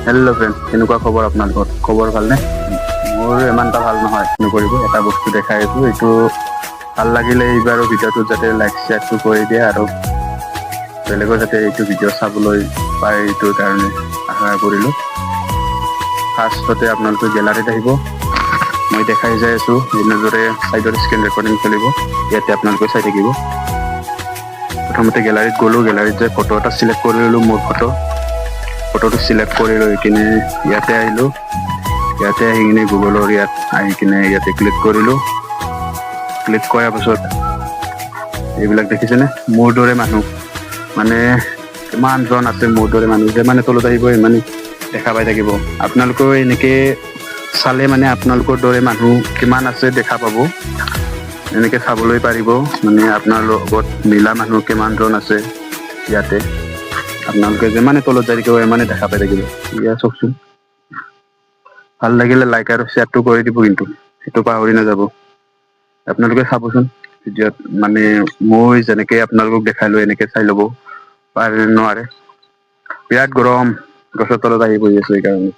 Hello' friend, কেনেকুৱা খবৰ আপোনালোকৰ? খবৰ ভালনে? মোৰ ইমানটা ভাল নহয়। নকৰিব, এটা বস্তু দেখাই আছোঁ, এইটো ভাল লাগিলে এইবাৰ ভিডিঅ'টো যাতে লাইক শ্বেয়াৰটো কৰি দিয়ে আৰু বেলেগো যাতে এইটো ভিডিঅ' চাবলৈ পায় এইটোৰ কাৰণে আশা কৰিলোঁ। ফাৰ্ষ্টতে আপোনালোকে গেলাৰীত আহিব। মই দেখাই যাই আছোঁ, এনেদৰে ছাইডৰ স্ক্ৰীন ৰেকৰ্ডিং চলিব, ইয়াতে আপোনালোকে চাই থাকিব। প্ৰথমতে গেলাৰীত গ'লোঁ, গেলাৰীত যাই ফটো এটা চিলেক্ট কৰি ল'লোঁ, মোৰ ফটোটো চিলেক্ট কৰি লৈ কিনে ইয়াতে আহিলোঁ। ইয়াতে আহি কিনে গুগলৰ ইয়াত আহি কিনে ইয়াতে ক্লিক কৰিলোঁ। ক্লিক কৰাৰ পাছত এইবিলাক দেখিছেনে? মোৰ দৰে মানুহ মানে কিমানজন আছে মোৰ দৰে মানুহ, যে মানে তলত আহিব ইমানে দেখা পাই থাকিব। আপোনালোকেও এনেকৈ চালে মানে আপোনালোকৰ দৰে মানুহ কিমান আছে দেখা পাব, এনেকৈ চাবলৈ পাৰিব। মানে আপোনাৰ লগত মিলা মানুহ কিমানজন আছে ইয়াতে আপোনালোকে যিমানে তলত যাই থাকিব ইমানে দেখা পাই থাকিব। এয়া চাওকচোন, ভাল লাগিলে লাইক আৰু শ্বেয়াৰটো কৰি দিব, কিন্তু সেইটো পাহৰি নাযাব। আপোনালোকে চাবচোন ভিডিঅ'ত, মানে মই যেনেকৈ আপোনালোকক দেখালোঁ এনেকৈ চাই ল'ব পাৰে নোৱাৰে। বিৰাট গৰম, গছৰ তলত আহি বহি আছোঁ সেইকাৰণে।